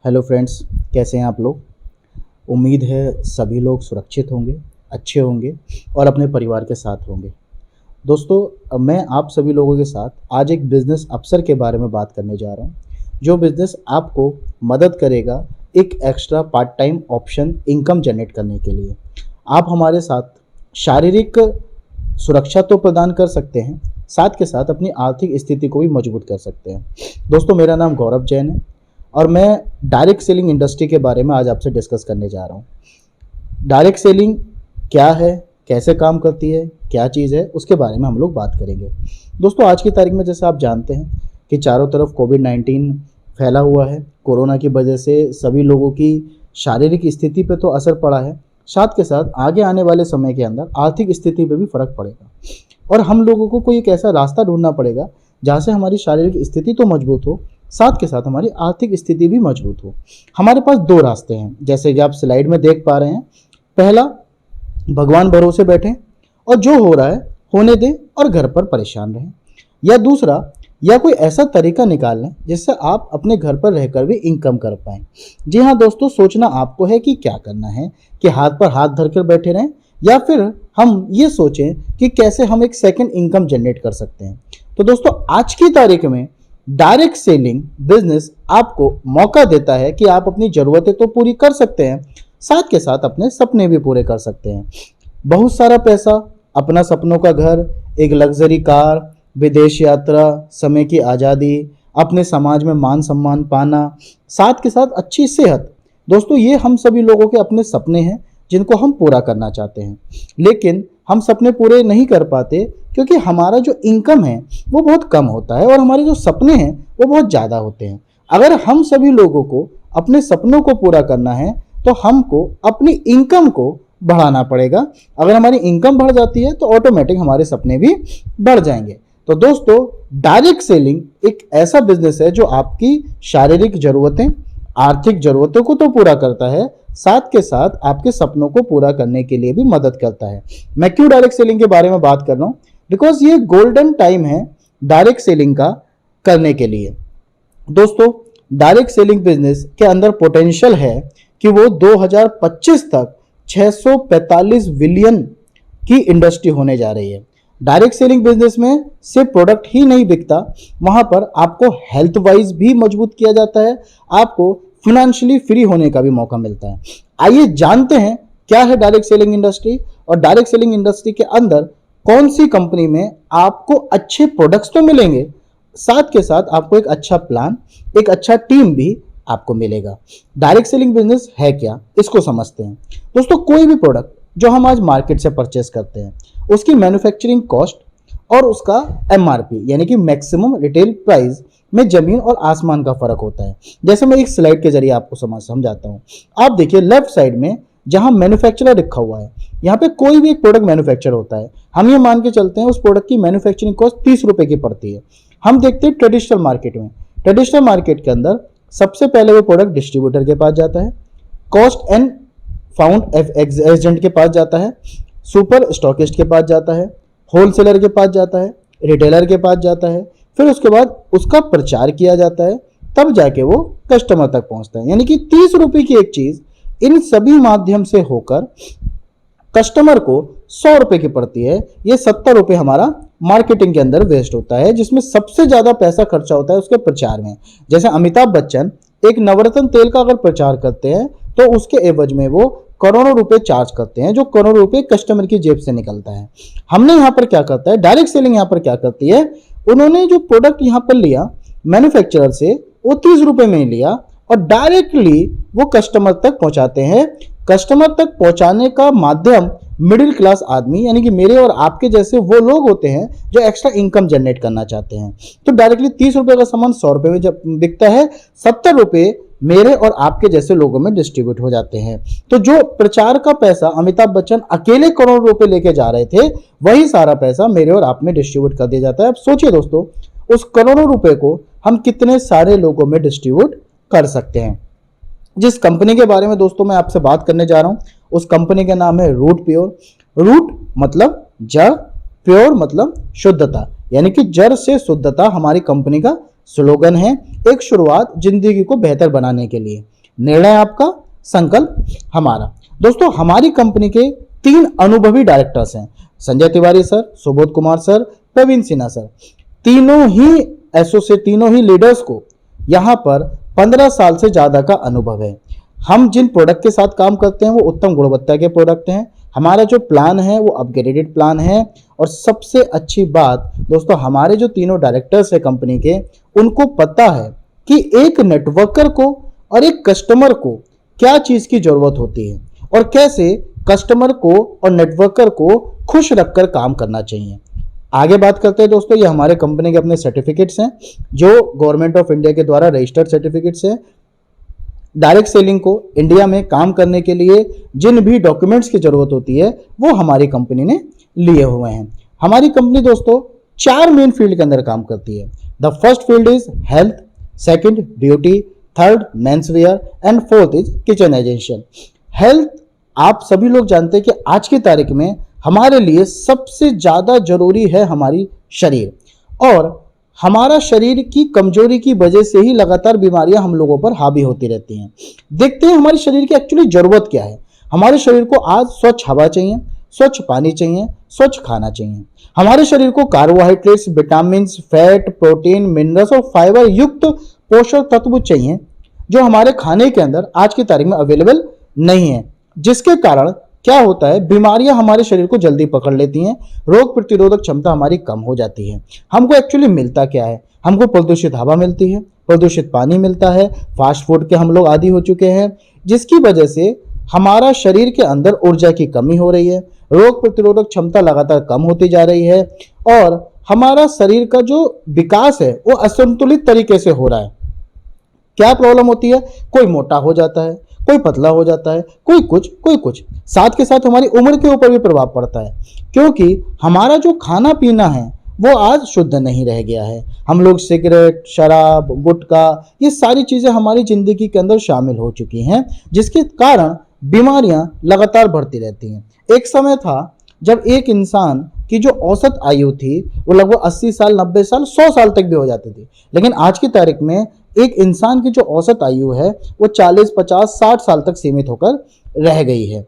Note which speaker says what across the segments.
Speaker 1: Hello friends, कैसे हैं आप लोग। उम्मीद है सभी लोग सुरक्षित होंगे, अच्छे होंगे और अपने परिवार के साथ होंगे। दोस्तों, मैं आप सभी लोगों के साथ आज एक बिज़नेस अवसर के बारे में बात करने जा रहा हूं, जो बिज़नेस आपको मदद करेगा एक extra part time option income generate करने के लिए। आप हमारे साथ शारीरिक सुरक्षा तो प्रदान कर सकते हैं, साथ के साथ अपनी आर्थिक स्थिति को भी मजबूत कर सकते हैं। दोस्तों, मेरा नाम गौरव जैन है और मैं डायरेक्ट सेलिंग इंडस्ट्री के बारे में आज आपसे डिस्कस करने जा रहा हूँ। डायरेक्ट सेलिंग क्या है, कैसे काम करती है, क्या चीज़ है, उसके बारे में हम लोग बात करेंगे। दोस्तों, आज की तारीख में जैसे आप जानते हैं कि चारों तरफ कोविड-19 फैला हुआ है। कोरोना की वजह से सभी लोगों की शारीरिक स्थिति पे तो असर पड़ा है, साथ के साथ आगे आने वाले समय के अंदर आर्थिक स्थिति पे भी फर्क पड़ेगा और हम लोगों को कोई एक ऐसा रास्ता ढूंढना पड़ेगा जहाँ से हमारी शारीरिक स्थिति तो मजबूत हो, साथ के साथ हमारी आर्थिक स्थिति भी मजबूत हो। हमारे पास दो रास्ते हैं, जैसे कि आप स्लाइड में देख पा रहे हैं। पहला, भगवान भरोसे बैठें और जो हो रहा है होने दें और घर पर परेशान रहें। या दूसरा, या कोई ऐसा तरीका निकाल लें जिससे आप अपने घर पर रहकर भी इनकम कर पाएं। जी हाँ दोस्तों, सोचना आपको है कि क्या करना है, कि हाथ पर हाथ धरकर बैठे रहें या फिर हम ये सोचें कि कैसे हम एक सेकंड इनकम जनरेट कर सकते हैं। तो दोस्तों, आज की तारीख में डायरेक्ट सेलिंग बिजनेस आपको मौका देता है कि आप अपनी ज़रूरतें तो पूरी कर सकते हैं, साथ के साथ अपने सपने भी पूरे कर सकते हैं। बहुत सारा पैसा, अपना सपनों का घर, एक लग्जरी कार, विदेश यात्रा, समय की आज़ादी, अपने समाज में मान सम्मान पाना, साथ के साथ अच्छी सेहत। दोस्तों, ये हम सभी लोगों के अपने सपने हैं जिनको हम पूरा करना चाहते हैं, लेकिन हम सपने पूरे नहीं कर पाते क्योंकि हमारा जो इनकम है वो बहुत कम होता है और हमारे जो सपने हैं वो बहुत ज़्यादा होते हैं। अगर हम सभी लोगों को अपने सपनों को पूरा करना है तो हमको अपनी इनकम को बढ़ाना पड़ेगा। अगर हमारी इनकम बढ़ जाती है तो ऑटोमेटिक हमारे सपने भी बढ़ जाएंगे। तो दोस्तों, डायरेक्ट सेलिंग एक ऐसा बिजनेस है जो आपकी शारीरिक ज़रूरतें, आर्थिक ज़रूरतों को तो पूरा करता है, साथ के साथ आपके सपनों को पूरा करने के लिए भी मदद करता है। मैं क्यों डायरेक्ट सेलिंग के बारे में बात कर रहा हूँ, बिकॉज ये गोल्डन टाइम है डायरेक्ट सेलिंग का करने के लिए। दोस्तों, डायरेक्ट सेलिंग बिजनेस के अंदर पोटेंशियल है कि वो 2025 तक 645 बिलियन की इंडस्ट्री होने जा रही है। डायरेक्ट सेलिंग बिजनेस में सिर्फ प्रोडक्ट ही नहीं बिकता, वहां पर आपको हेल्थ वाइज भी मजबूत किया जाता है, आपको फाइनेंशियली फ्री होने का भी मौका मिलता है। आइए जानते हैं क्या है डायरेक्ट सेलिंग इंडस्ट्री और डायरेक्ट सेलिंग इंडस्ट्री के अंदर कौन सी कंपनी में आपको अच्छे प्रोडक्ट्स तो मिलेंगे, साथ के साथ आपको एक अच्छा प्लान, एक अच्छा टीम भी आपको मिलेगा। डायरेक्ट सेलिंग बिजनेस है क्या, इसको समझते हैं। दोस्तों, कोई भी प्रोडक्ट जो हम आज मार्केट से परचेस करते हैं उसकी मैन्युफैक्चरिंग कॉस्ट और उसका एमआरपी यानी कि मैक्सिमम रिटेल प्राइस में जमीन और आसमान का फर्क होता है। जैसे मैं एक स्लाइड के जरिए आपको समझाता हूँ। आप देखिए, लेफ्ट साइड में जहां मैन्युफैक्चरर लिखा हुआ है, यहाँ पे कोई भी एक प्रोडक्ट मैन्युफैक्चर होता है, हम ये मान के चलते हैं उस प्रोडक्ट की मैन्युफैक्चरिंग कॉस्ट 30 रुपए की पड़ती है। हम देखते हैं ट्रेडिशनल मार्केट में, ट्रेडिशनल मार्केट के अंदर सबसे पहले वो प्रोडक्ट डिस्ट्रीब्यूटर के पास जाता है, कॉस्ट एंड फाउंड एजेंट के पास जाता है, सुपर स्टॉकिस्ट के पास जाता है, होलसेलर के पास जाता है, रिटेलर के पास जाता है, फिर उसके बाद उसका प्रचार किया जाता है, तब जाके वो कस्टमर तक पहुंचता है। यानी कि 30 रुपए की एक चीज इन सभी माध्यम से होकर कस्टमर को 100 रुपए की पड़ती है। ये 70 रुपए हमारा मार्केटिंग के अंदर वेस्ट होता है, जिसमें सबसे ज्यादा पैसा खर्चा होता है उसके प्रचार में। जैसे अमिताभ बच्चन एक नवरत्न तेल का अगर प्रचार करते हैं तो उसके एवज में वो करोड़ों रुपए चार्ज करते हैं, जो करोड़ों रुपए कस्टमर की जेब से निकलता है। हमने यहाँ पर क्या करता है, डायरेक्ट सेलिंग यहाँ पर क्या करती है, उन्होंने जो प्रोडक्ट यहाँ पर लिया मैन्युफैक्चरर से, वो 30 रुपए में लिया और डायरेक्टली वो कस्टमर तक पहुंचाते हैं। कस्टमर तक पहुंचाने का माध्यम मिडिल क्लास आदमी यानी कि मेरे और आपके जैसे वो लोग होते हैं जो एक्स्ट्रा इनकम जनरेट करना चाहते हैं। तो डायरेक्टली 30 रुपए का सामान 100 रुपए में जब बिकता है, 70 रुपए मेरे और आपके जैसे लोगों में डिस्ट्रीब्यूट हो जाते हैं। तो जो प्रचार का पैसा अमिताभ बच्चन अकेले करोड़ रुपए लेके जा रहे थे, वही सारा पैसा मेरे और आप में डिस्ट्रीब्यूट कर दिया जाता है। अब सोचिए दोस्तों, उस करोड़ों रुपए को हम कितने सारे लोगों में डिस्ट्रीब्यूट कर सकते हैं। जिस कंपनी के बारे में दोस्तों मैं आपसे बात करने जा रहा हूं, उस कंपनी का नाम है रूट प्योर। रूट मतलब जड़, प्योर मतलब शुद्धता, यानी कि जड़ से शुद्धता हमारी कंपनी का स्लोगन है एक शुरुआत जिंदगी को बेहतर बनाने के लिए, निर्णय आपका, संकल्प हमारा। दोस्तों हमारी कंपनी के 3 अनुभवी डायरेक्टर्स हैं, Sanjay Tiwari sir, Subodh Kumar sir, Praveen Sinha sir. तीनों ही लीडर्स को यहाँ पर 15 साल से ज्यादा का अनुभव है। हम जिन प्रोडक्ट के साथ काम करते हैं वो उत्तम गुणवत्ता के प्रोडक्ट हैं। हमारा जो प्लान है वो अपग्रेडेड प्लान है। और सबसे अच्छी बात दोस्तों, हमारे जो तीनों डायरेक्टर्स है कंपनी के, उनको पता है कि एक नेटवर्कर को और एक कस्टमर को क्या चीज की जरूरत होती है और कैसे कस्टमर को और नेटवर्कर को खुश रखकर काम करना चाहिए। आगे बात करते हैं दोस्तों, ये हमारे कंपनी के अपने सर्टिफिकेट्स हैं जो गवर्नमेंट ऑफ इंडिया के द्वारा रजिस्टर्ड सर्टिफिकेट्स हैं। डायरेक्ट सेलिंग को इंडिया में काम करने के लिए जिन भी डॉक्यूमेंट्स की जरूरत होती है वो हमारी कंपनी ने लिए हुए हैं। हमारी कंपनी दोस्तों 4 मेन फील्ड के अंदर काम करती है। The first field is health, second beauty, third men's wear and fourth is kitchenisation. Health, आप सभी लोग जानते हैं कि आज की तारीख में हमारे लिए सबसे ज्यादा जरूरी है हमारी शरीर, और हमारा शरीर की कमजोरी की वजह से ही लगातार बीमारियां हम लोगों पर हावी होती रहती हैं। देखते हैं हमारे शरीर की एक्चुअली जरूरत क्या है। हमारे शरीर को आज स्वच्छ हवा चाहिए, स्वच्छ पानी चाहिए, स्वच्छ खाना चाहिए। हमारे शरीर को carbohydrates, vitamin, fat, protein, minerals और फाइबर युक्त पोषक तत्व चाहिए जो हमारे खाने के अंदर आज की तारीख में अवेलेबल नहीं है, जिसके कारण क्या होता है, बीमारियां हमारे शरीर को जल्दी पकड़ लेती हैं, रोग प्रतिरोधक क्षमता हमारी कम हो जाती है। हमको एक्चुअली मिलता क्या है, हमको प्रदूषित हवा मिलती है, प्रदूषित पानी मिलता है, फास्ट फूड के हम लोग आदी हो चुके हैं, जिसकी वजह से हमारा शरीर के अंदर ऊर्जा की कमी हो रही है, रोग प्रतिरोधक क्षमता लगातार कम होती जा रही है और हमारा शरीर का जो विकास है वो असंतुलित तरीके से हो रहा है। क्या प्रॉब्लम होती है, कोई मोटा हो जाता है, कोई पतला हो जाता है, कोई कुछ। साथ के साथ हमारी उम्र के ऊपर भी प्रभाव पड़ता है, क्योंकि हमारा जो खाना पीना है वो आज शुद्ध नहीं रह गया है। हम लोग सिगरेट, शराब, गुटखा, ये सारी चीजें हमारी जिंदगी के अंदर शामिल हो चुकी हैं, जिसके कारण बीमारियां लगातार बढ़ती रहती हैं। एक समय था जब एक इंसान की जो औसत आयु थी वो लगभग 80 साल, 90 साल, 100 साल तक भी हो जाती थी, लेकिन आज की तारीख में एक इंसान की जो औसत आयु है वो 40, 50, 60 साल तक सीमित होकर रह गई है।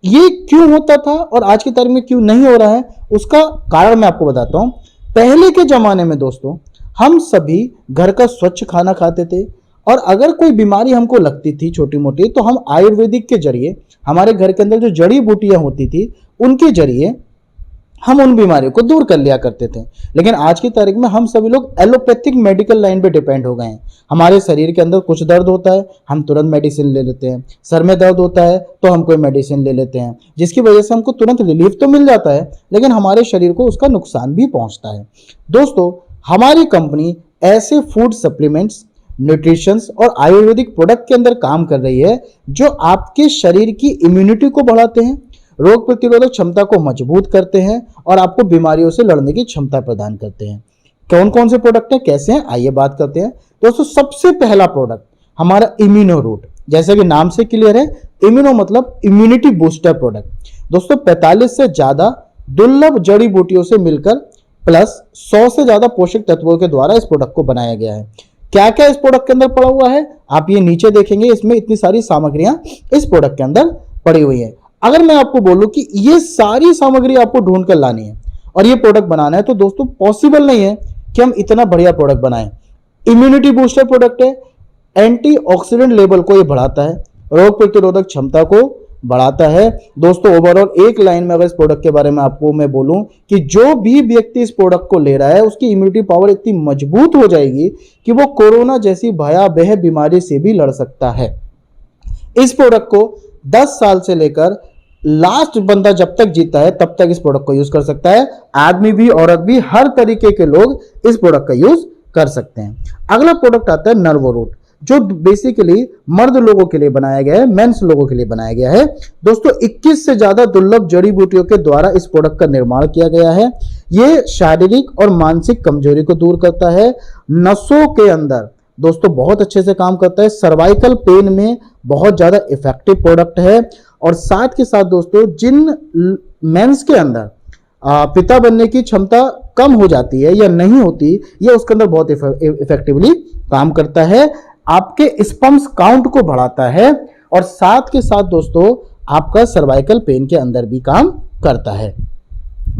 Speaker 1: ये क्यों होता था और आज की तारीख में क्यों नहीं हो रहा है, उसका कारण मैं आपको बताता हूं। पहले के जमाने में दोस्तों हम सभी घर का स्वच्छ खाना खाते थे, और अगर कोई बीमारी हमको लगती थी छोटी मोटी तो हम आयुर्वेदिक के जरिए, हमारे घर के अंदर जो जड़ी बूटियां होती थी उनके जरिए हम उन बीमारियों को दूर कर लिया करते थे। लेकिन आज की तारीख में हम सभी लोग एलोपैथिक मेडिकल लाइन पे डिपेंड हो गए हैं। हमारे शरीर के अंदर कुछ दर्द होता है, हम तुरंत मेडिसिन ले लेते हैं। सर में दर्द होता है तो हम कोई मेडिसिन ले लेते हैं, जिसकी वजह से हमको तुरंत रिलीफ तो मिल जाता है, लेकिन हमारे शरीर को उसका नुकसान भी पहुंचता है। दोस्तों हमारी कंपनी ऐसे फूड सप्लीमेंट्स, न्यूट्रिशंस और आयुर्वेदिक प्रोडक्ट के अंदर काम कर रही है जो आपके शरीर की इम्यूनिटी को बढ़ाते हैं, रोग प्रतिरोधक क्षमता को मजबूत करते हैं और आपको बीमारियों से लड़ने की क्षमता प्रदान करते हैं। कौन कौन से प्रोडक्ट हैं, कैसे हैं, आइए बात करते हैं। दोस्तों सबसे पहला प्रोडक्ट हमारा इम्यूनो रूट, जैसे कि नाम से क्लियर है, इम्यूनो मतलब इम्यूनिटी बूस्टर प्रोडक्ट। दोस्तों 45 से ज्यादा दुर्लभ जड़ी बूटियों से मिलकर प्लस 100 से ज्यादा पोषक तत्वों के द्वारा इस प्रोडक्ट को बनाया गया है। क्या क्या इस प्रोडक्ट के अंदर पड़ा हुआ है आप ये नीचे देखेंगे, इसमें इतनी सारी सामग्रियां इस प्रोडक्ट के अंदर पड़ी हुई है। अगर मैं आपको बोलूं कि ये सारी सामग्री आपको ढूंढ कर लानी है और ये प्रोडक्ट बनाना है, तो दोस्तों पॉसिबल नहीं है कि हम इतना बढ़िया प्रोडक्ट बनाएं। इम्यूनिटी बूस्टर प्रोडक्ट है, एंटीऑक्सीडेंट लेवल को ये बढ़ाता है, रोग प्रतिरोधक क्षमता को बढ़ाता है। दोस्तों ओवरऑल एक लाइन में अगर इस प्रोडक्ट के बारे में आपको मैं बोलूं कि जो भी व्यक्ति इस प्रोडक्ट को ले रहा है उसकी इम्यूनिटी पावर इतनी मजबूत हो जाएगी कि वो कोरोना जैसी भयावह बीमारी से भी लड़ सकता है। इस प्रोडक्ट को 10 साल से लेकर लास्ट बंदा जब तक जीता है तब तक इस प्रोडक्ट को यूज कर सकता है। आदमी भी औरत भी हर तरीके के लोग इस प्रोडक्ट का यूज कर सकते हैं। अगला प्रोडक्ट आता है नर्वो रूट, जो बेसिकली मर्द लोगों के लिए बनाया गया है, मेंस लोगों के लिए बनाया गया है। दोस्तों 21 से ज्यादा दुर्लभ जड़ी बूटियों के द्वारा इस प्रोडक्ट का निर्माण किया गया है। ये शारीरिक और मानसिक कमजोरी को दूर करता है, नसों के अंदर दोस्तों बहुत अच्छे से काम करता है, सर्वाइकल पेन में बहुत ज्यादा इफेक्टिव प्रोडक्ट है। और साथ के साथ दोस्तों जिन मेंस के अंदर पिता बनने की क्षमता कम हो जाती है या नहीं होती, ये उसके अंदर बहुत इफेक्टिवली काम करता है, आपके स्पर्म्स काउंट को बढ़ाता है और साथ के साथ दोस्तों आपका सर्वाइकल पेन के अंदर भी काम करता है।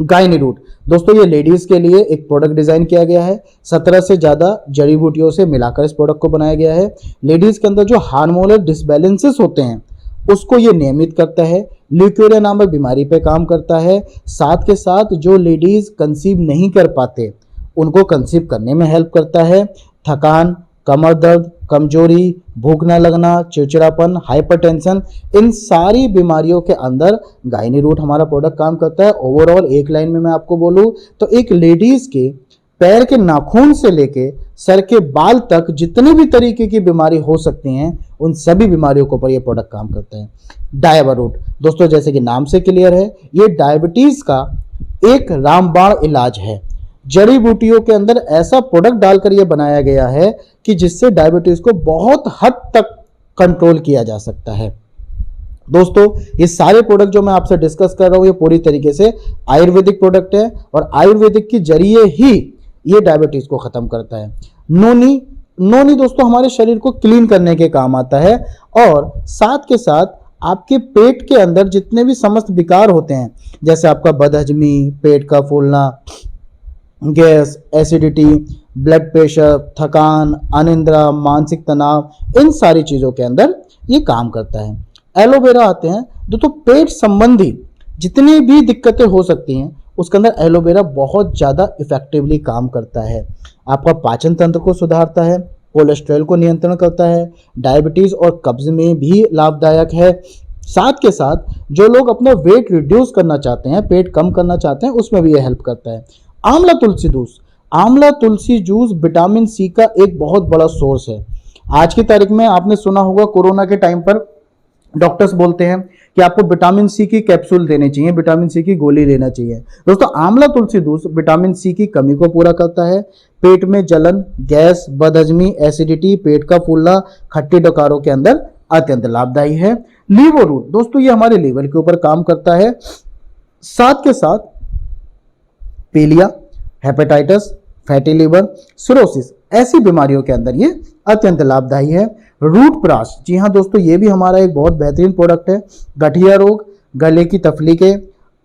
Speaker 1: गायनी रूट दोस्तों ये लेडीज के लिए एक प्रोडक्ट डिजाइन किया गया है, 17 से ज्यादा जड़ी बूटियों से मिलाकर इस प्रोडक्ट को बनाया गया है। लेडीज के अंदर जो हार्मोनल डिसबैलेंसेस होते हैं उसको ये नियमित करता है, ल्यूकेरिया नामक बीमारी पे काम करता है। साथ के साथ जो लेडीज कंसीव नहीं कर पाते उनको कंसीव करने में हेल्प करता है। थकान, कमर दर्द, कमजोरी, भूख न लगना, चिड़चिड़ापन, हाइपरटेंशन, इन सारी बीमारियों के अंदर गायनी रूट हमारा प्रोडक्ट काम करता है। ओवरऑल एक लाइन में मैं आपको बोलूं तो एक लेडीज के पैर के नाखून से लेके सर के बाल तक जितनी भी तरीके की बीमारी हो सकती हैं उन सभी बीमारियों के ऊपर ये प्रोडक्ट काम करता है। डायबा रूट दोस्तों जैसे कि नाम से क्लियर है, ये डायबिटीज का एक रामबाण इलाज है। जड़ी बूटियों के अंदर ऐसा प्रोडक्ट डालकर यह बनाया गया है कि जिससे डायबिटीज को बहुत हद तक कंट्रोल किया जा सकता है। दोस्तों ये सारे प्रोडक्ट जो मैं आपसे डिस्कस कर रहा हूं ये पूरी तरीके से आयुर्वेदिक प्रोडक्ट है और आयुर्वेदिक के जरिए ही ये डायबिटीज को खत्म करता है। नोनी दोस्तों हमारे शरीर को क्लीन करने के काम आता है और साथ के साथ आपके पेट के अंदर जितने भी समस्त विकार होते हैं जैसे आपका बदहजमी, पेट का फूलना, गैस, एसिडिटी, ब्लड प्रेशर, थकान, अनिद्रा, मानसिक तनाव, इन सारी चीज़ों के अंदर ये काम करता है। एलोवेरा आते हैं दोस्तों, पेट संबंधी जितनी भी दिक्कतें हो सकती हैं उसके अंदर एलोवेरा बहुत ज़्यादा इफेक्टिवली काम करता है। आपका पाचन तंत्र को सुधारता है, कोलेस्ट्रॉल को नियंत्रण करता है, डायबिटीज़ और कब्ज में भी लाभदायक है। साथ के साथ जो लोग अपना वेट रिड्यूस करना चाहते हैं, पेट कम करना चाहते हैं, उसमें भी ये हेल्प करता है। आंवला तुलसी जूस, आंवला तुलसी जूस विटामिन सी का एक बहुत बड़ा सोर्स है। आज की तारीख में आपने सुना होगा कोरोना के टाइम पर डॉक्टर्स बोलते हैं कि आपको विटामिन सी की कैप्सूल देने चाहिए, विटामिन सी की गोली लेना चाहिए। दोस्तों आंवला तुलसी जूस विटामिन सी की कमी को पूरा करता है। पेट में जलन, गैस, बदहजमी, एसिडिटी, पेट का फूलना, खट्टी डकारों के अंदर अत्यंत लाभदायी है। लीवर रूट दोस्तों ये हमारे लीवर के ऊपर काम करता है। साथ के साथ पीलिया, हेपेटाइटिस, फैटी लीवर, सिरोसिस, ऐसी बीमारियों के अंदर ये अत्यंत लाभदायी है। रूट प्राश, जी हाँ दोस्तों ये भी हमारा एक बहुत बेहतरीन प्रोडक्ट है। गठिया रोग, गले की तकलीफें,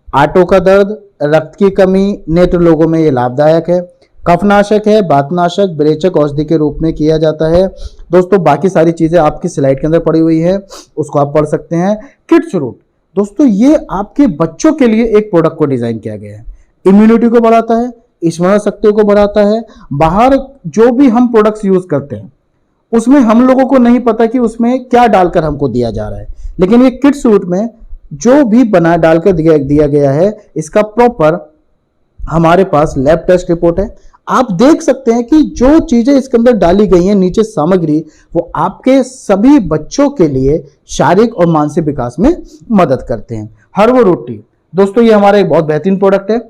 Speaker 1: आंतों का दर्द, रक्त की कमी, नेत्र लोगों में ये लाभदायक है। कफनाशक है, बातनाशक, विरेचक औषधि के रूप में किया जाता है। दोस्तों बाकी सारी चीजें आपकी स्लाइड के अंदर पड़ी हुई है, उसको आप पढ़ सकते हैं। किड्स रूट दोस्तों ये आपके बच्चों के लिए एक प्रोडक्ट को डिजाइन किया गया है। इम्यूनिटी को बढ़ाता है, स्मरण शक्ति को बढ़ाता है। बाहर जो भी हम प्रोडक्ट्स यूज करते हैं उसमें हम लोगों को नहीं पता कि उसमें क्या डालकर हमको दिया जा रहा है, लेकिन ये किड्स रूट में जो भी बना डालकर दिया गया है इसका प्रॉपर हमारे पास लैब टेस्ट रिपोर्ट है। आप देख सकते हैं कि जो चीजें इसके अंदर डाली गई हैं नीचे सामग्री, वो आपके सभी बच्चों के लिए शारीरिक और मानसिक विकास में मदद करते हैं। हर्बल रोटी दोस्तों ये हमारा एक बहुत बेहतरीन प्रोडक्ट है।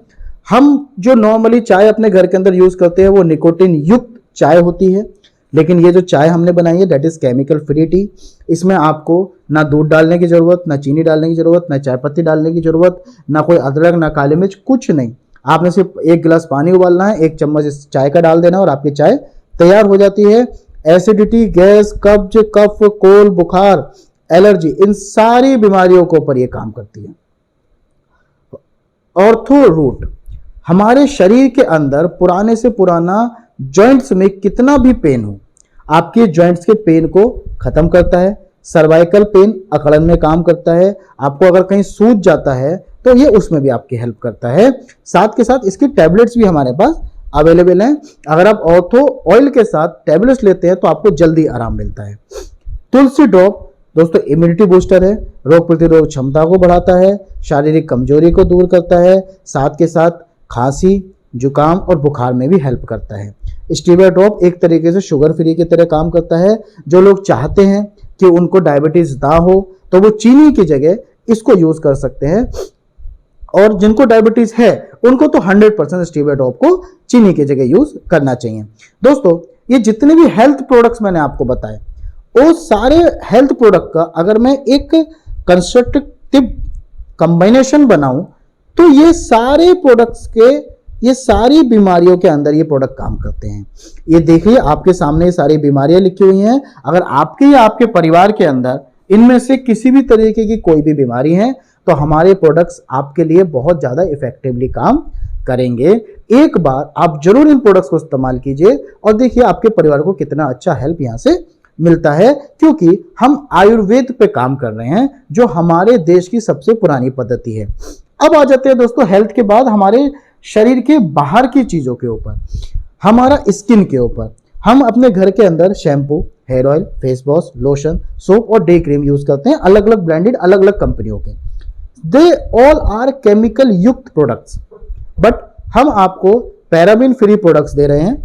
Speaker 1: हम जो नॉर्मली चाय अपने घर के अंदर यूज करते हैं वो निकोटिन युक्त चाय होती है, लेकिन ये जो चाय हमने बनाई है that is chemical free T. इसमें आपको ना दूध डालने की जरूरत, ना चीनी डालने की जरूरत, ना चाय पत्ती डालने की जरूरत, ना कोई अदरक, ना काली मिर्च, कुछ नहीं। आपने सिर्फ एक गिलास पानी उबालना है, एक चम्मच इस चाय का डाल देना और आपकी चाय तैयार हो जाती है। एसिडिटी, गैस, कब्ज, कफ, कोल, बुखार, एलर्जी, इन सारी बीमारियों के ऊपर ये काम करती है। ऑर्थो रूट हमारे शरीर के अंदर पुराने से पुराना जॉइंट्स में कितना भी पेन हो, आपके जॉइंट्स के पेन को खत्म करता है। सर्वाइकल पेन अकड़न में काम करता है। आपको अगर कहीं सूज जाता है तो ये उसमें भी आपकी हेल्प करता है। साथ के साथ इसकी टैबलेट्स भी हमारे पास अवेलेबल हैं। अगर आप ऑर्थो ऑयल के साथ टैबलेट्स लेते हैं तो आपको जल्दी आराम मिलता है। तुलसी ड्रॉप दोस्तों इम्यूनिटी बूस्टर है, रोग प्रतिरोधक क्षमता को बढ़ाता है, शारीरिक कमजोरी को दूर करता है, साथ के साथ खांसी, जुकाम और बुखार में भी हेल्प करता है। स्टीविया ड्रॉप एक तरीके से शुगर फ्री की तरह काम करता है। जो लोग चाहते हैं कि उनको डायबिटीज ना हो तो वो चीनी की जगह इसको यूज कर सकते हैं, और जिनको डायबिटीज है उनको तो 100% स्टीविया ड्रॉप को चीनी की जगह यूज करना चाहिए। दोस्तों ये जितने भी हेल्थ प्रोडक्ट्स मैंने आपको बताए वो सारे हेल्थ प्रोडक्ट का अगर मैं एक कंस्ट्रक्टिव कंबाइनेशन बनाऊं तो ये सारे प्रोडक्ट्स के, ये सारी बीमारियों के अंदर ये प्रोडक्ट काम करते हैं। ये देखिए आपके सामने ये सारी बीमारियां लिखी हुई हैं। अगर आपके या आपके परिवार के अंदर इनमें से किसी भी तरीके की कोई भी बीमारी है तो हमारे प्रोडक्ट्स आपके लिए बहुत ज्यादा इफेक्टिवली काम करेंगे। एक बार आप जरूर इन प्रोडक्ट्स को इस्तेमाल कीजिए और देखिए आपके परिवार को कितना अच्छा हेल्प यहां से मिलता है, क्योंकि हम आयुर्वेद पे काम कर रहे हैं जो हमारे देश की सबसे पुरानी पद्धति है। अब आ जाते हैं दोस्तों हेल्थ के बाद हमारे शरीर के बाहर की चीजों के ऊपर, हमारा स्किन के ऊपर। हम अपने घर के अंदर shampoo, hair oil, face wash, lotion, soap और डे क्रीम यूज करते हैं, अलग अलग ब्रांडेड, अलग अलग कंपनियों के। दे ऑल आर केमिकल युक्त प्रोडक्ट्स, बट हम आपको पैराबिन फ्री प्रोडक्ट्स दे रहे हैं,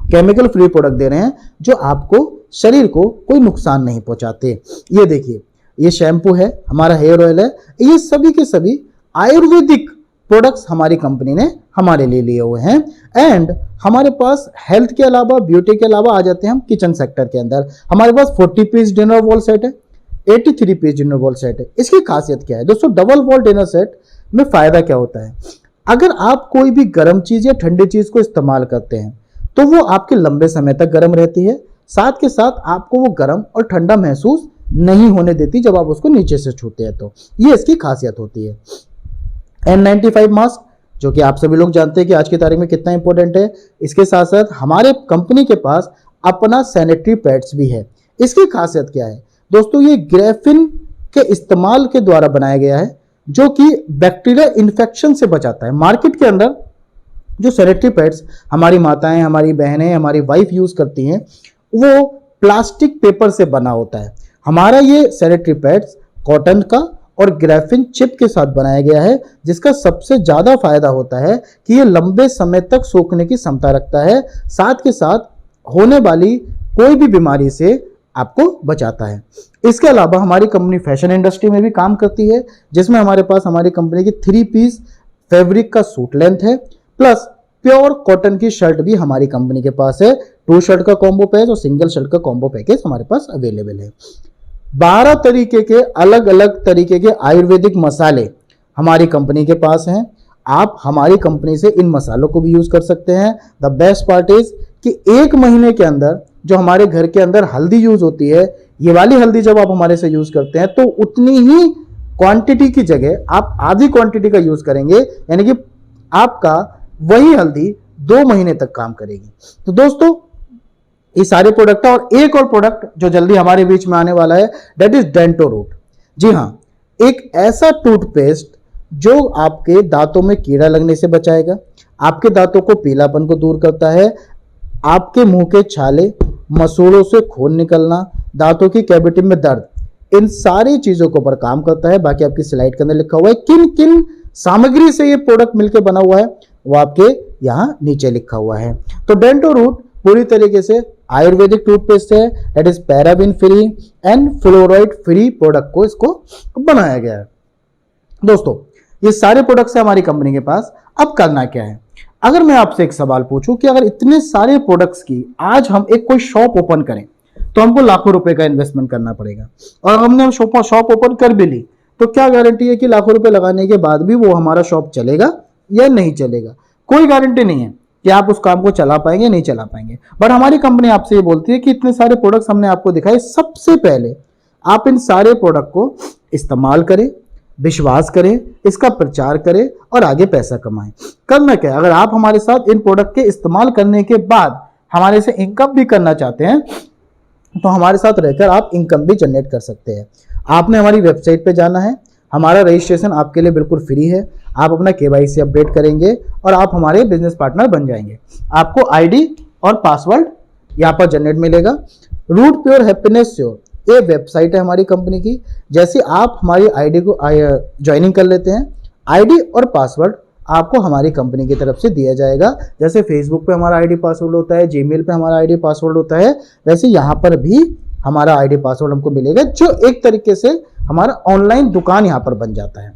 Speaker 1: केमिकल फ्री प्रोडक्ट दे रहे हैं जो आपको शरीर को कोई नुकसान नहीं पहुंचाते। ये देखिए ये शैम्पू है, हमारा हेयर ऑयल है, ये सभी के सभी आयुर्वेदिक प्रोडक्ट्स हमारी कंपनी ने हमारे लिए लिए हुए हैं। एंड हमारे पास हेल्थ के अलावा, ब्यूटी के अलावा आ जाते हैं हम किचन सेक्टर के अंदर। हमारे पास 40 पीस डिनर वॉल सेट है, 83 पीस डिनर वॉल सेट है। इसकी खासियत क्या है दोस्तों? डबल वॉल डिनर सेट में फायदा क्या होता है? अगर आप कोई भी गर्म चीज या ठंडी चीज को इस्तेमाल करते हैं तो वो आपके लंबे समय तक गर्म रहती है, साथ के साथ आपको वो गर्म और ठंडा महसूस नहीं होने देती जब आप उसको नीचे से छूते हैं। तो ये इसकी खासियत होती है। N95 मास्क, जो कि आप सभी लोग जानते हैं कि आज की तारीख में कितना इंपॉर्टेंट है। इसके साथ साथ हमारे कंपनी के पास अपना सैनिटरी पैड्स भी है। इसकी खासियत क्या है दोस्तों? ये ग्रेफिन के इस्तेमाल के द्वारा बनाया गया है जो कि बैक्टीरिया इन्फेक्शन से बचाता है। मार्केट के अंदर जो सैनिटरी पैड्स हमारी माताएं, हमारी बहनें, हमारी वाइफ यूज करती हैं वो प्लास्टिक पेपर से बना होता है। हमारा ये सैनिटरी पैड्स कॉटन का और ग्रेफिन चिप के साथ बनाया गया है, जिसका सबसे ज्यादा फायदा होता है कि ये लंबे समय तक सोखने की क्षमता रखता है, साथ के साथ होने वाली कोई भी बीमारी से आपको बचाता है। इसके अलावा हमारी कंपनी फैशन इंडस्ट्री में भी काम करती है, जिसमें हमारे पास हमारी कंपनी की 3 पीस फैब्रिक का सूट लेंथ है, प्लस प्योर कॉटन की शर्ट भी हमारी कंपनी के पास है। 2 शर्ट का कॉम्बो पैकेज और सिंगल शर्ट का कॉम्बो पैकेज हमारे पास अवेलेबल है। 12 तरीके के अलग अलग तरीके के आयुर्वेदिक मसाले हमारी कंपनी के पास हैं। आप हमारी कंपनी से इन मसालों को भी यूज कर सकते हैं। द बेस्ट पार्ट इज कि 1 महीने के अंदर जो हमारे घर के अंदर हल्दी यूज होती है, ये वाली हल्दी जब आप हमारे से यूज करते हैं तो उतनी ही क्वांटिटी की जगह आप आधी क्वांटिटी का यूज करेंगे, यानी कि आपका वही हल्दी 2 महीने तक काम करेगी। तो दोस्तों ये सारे प्रोडक्ट है, और एक और प्रोडक्ट जो जल्दी हमारे बीच में आने वाला है, दैट इज डेंटो रूट। जी हाँ, एक ऐसा टूथपेस्ट जो आपके दांतों में कीड़ा लगने से बचाएगा, आपके दांतों को पीलापन को दूर करता है, आपके मुंह के छाले, मसूड़ों से खून निकलना, दांतों की कैविटी में दर्द, इन सारी चीजों के ऊपर काम करता है। बाकी आपकी स्लाइड के अंदर लिखा हुआ है किन किन सामग्री से ये प्रोडक्ट मिलकर बना हुआ है, वो आपके यहाँ नीचे लिखा हुआ है। तो डेंटो रूट पूरी तरीके से आयुर्वेदिक टूथपेस्ट है, that is paraben free and fluoride free product को इसको बनाया गया है। दोस्तों ये सारे प्रोडक्ट्स है हमारी कंपनी के पास। अब करना क्या है? अगर मैं आपसे एक सवाल पूछूं कि अगर इतने सारे प्रोडक्ट्स की आज हम एक कोई शॉप ओपन करें तो हमको लाखों रुपए का इन्वेस्टमेंट करना पड़ेगा, और हमने शॉप ओपन कर भी ली तो क्या गारंटी है कि लाखों रुपए लगाने के बाद भी वो हमारा शॉप चलेगा या नहीं चलेगा? कोई गारंटी नहीं है कि आप उस काम को चला पाएंगे नहीं चला पाएंगे। बट हमारी कंपनी आपसे ये बोलती है कि इतने सारे प्रोडक्ट्स हमने आपको दिखाए, सबसे पहले आप इन सारे प्रोडक्ट को इस्तेमाल करें, विश्वास करें, इसका प्रचार करें और आगे पैसा कमाएं। करना क्या है? अगर आप हमारे साथ इन प्रोडक्ट के इस्तेमाल करने के बाद हमारे से इनकम भी करना चाहते हैं तो हमारे साथ रहकर आप इनकम भी जनरेट कर सकते हैं। आपने हमारी वेबसाइट पे जाना है, हमारा रजिस्ट्रेशन आपके लिए बिल्कुल फ्री है। आप अपना KYC अपडेट करेंगे और आप हमारे बिजनेस पार्टनर बन जाएंगे। आपको ID और पासवर्ड यहाँ पर जनरेट मिलेगा। रूट प्योर हैप्पीनेस श्योर ये वेबसाइट है हमारी कंपनी की। जैसे आप हमारी ID को ज्वाइनिंग कर लेते हैं, ID और पासवर्ड आपको हमारी कंपनी की तरफ से दिया जाएगा। जैसे फेसबुक पे हमारा ID पासवर्ड होता है, जीमेल पे हमारा ID पासवर्ड होता है, वैसे यहाँ पर भी हमारा ID पासवर्ड हमको मिलेगा, जो एक तरीके से हमारा ऑनलाइन दुकान यहाँ पर बन जाता है।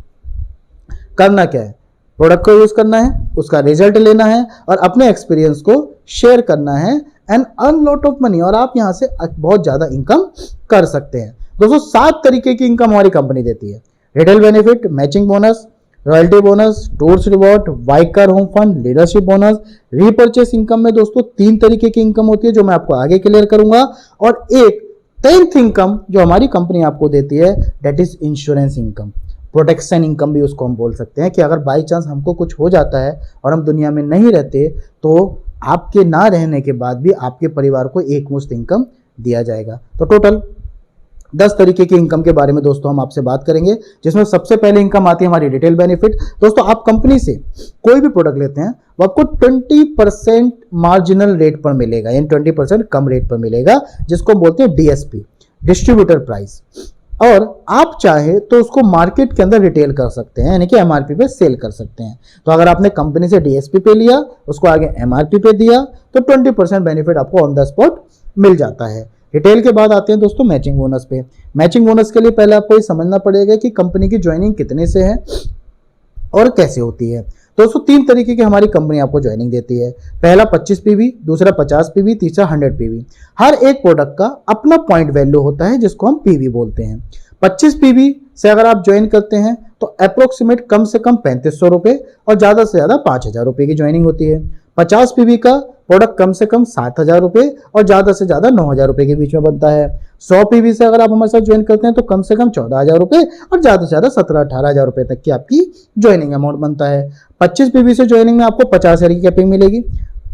Speaker 1: करना क्या है? प्रोडक्ट को यूज करना है, उसका रिजल्ट लेना है और अपने एक्सपीरियंस को शेयर करना है and earn lot of money, और आप यहाँ से बहुत ज्यादा इनकम कर सकते हैं। दोस्तों 7 तरीके की इनकम हमारी कंपनी देती है। Retail benefit, matching bonus, royalty bonus, tours reward, biker home fund, leadership bonus, repurchase income में दोस्तों 3 तरीके की इनकम होती है जो मैं आपको आगे क्लियर करूंगा। और एक 10th इनकम जो हमारी कंपनी आपको देती है that is insurance income, protection income भी उसको हम बोल सकते हैं कि अगर बाई चांस हमको कुछ हो जाता है और हम दुनिया में नहीं रहते तो आपके ना रहने के बाद भी आपके परिवार को एक मुश्त इनकम दिया जाएगा। तो टोटल 10 तरीके की इनकम के बारे में दोस्तों हम आपसे बात करेंगे, जिसमें सबसे पहले इनकम आती है हमारी रिटेल बेनिफिट। दोस्तों आप कंपनी से कोई भी प्रोडक्ट लेते हैं वो आपको 20% मार्जिनल रेट पर मिलेगा, यानी 20% कम रेट पर मिलेगा, जिसको हम बोलते हैं डीएसपी, डिस्ट्रीब्यूटर प्राइस। और आप चाहे तो उसको मार्केट के अंदर रिटेल कर सकते हैं, यानी कि एमआरपी पे सेल कर सकते हैं। तो अगर आपने कंपनी से डीएसपी पे लिया, उसको आगे एमआरपी पे दिया, तो 20% बेनिफिट आपको ऑन द स्पॉट मिल जाता है। रिटेल के बाद आते हैं दोस्तों मैचिंग बोनस पे। मैचिंग बोनस के लिए पहले आपको ये समझना पड़ेगा कि कंपनी की ज्वाइनिंग कितने से है और कैसे होती है। दोस्तों 3 तरीके की हमारी कंपनी आपको ज्वाइनिंग देती है। पहला 25 पीवी, दूसरा 50 पीवी, तीसरा 100 पीवी। हर एक प्रोडक्ट का अपना पॉइंट वैल्यू होता है जिसको हम पीवी बोलते हैं। 25 पीवी से अगर आप ज्वाइन करते हैं तो अप्रोक्सीमेट कम से कम 3500 रुपए और ज्यादा से ज्यादा 5000 रुपए की ज्वाइनिंग होती है। 50 पीवी का प्रोडक्ट कम से कम 7000 रुपए और ज्यादा से ज्यादा 9000 रुपए के बीच में बनता है। 100 पीवी से अगर आप हमारे साथ ज्वाइन करते हैं तो कम से कम 14000 रुपए और ज्यादा से ज्यादा 17-18 रुपए तक की आपकी ज्वाइनिंग अमाउंट बनता है। 25 पीवी से ज्वाइनिंग में आपको 50,000 की कैपिंग मिलेगी।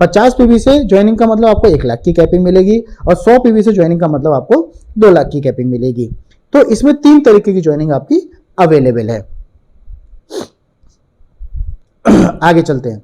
Speaker 1: 50 पीवी से ज्वाइनिंग का मतलब आपको 1 लाख की कैपिंग मिलेगी और 100 पीवी से ज्वाइनिंग का मतलब आपको 2 लाख की कैपिंग मिलेगी। तो इसमें 3 तरीके की ज्वाइनिंग आपकी अवेलेबल है। आगे चलते हैं।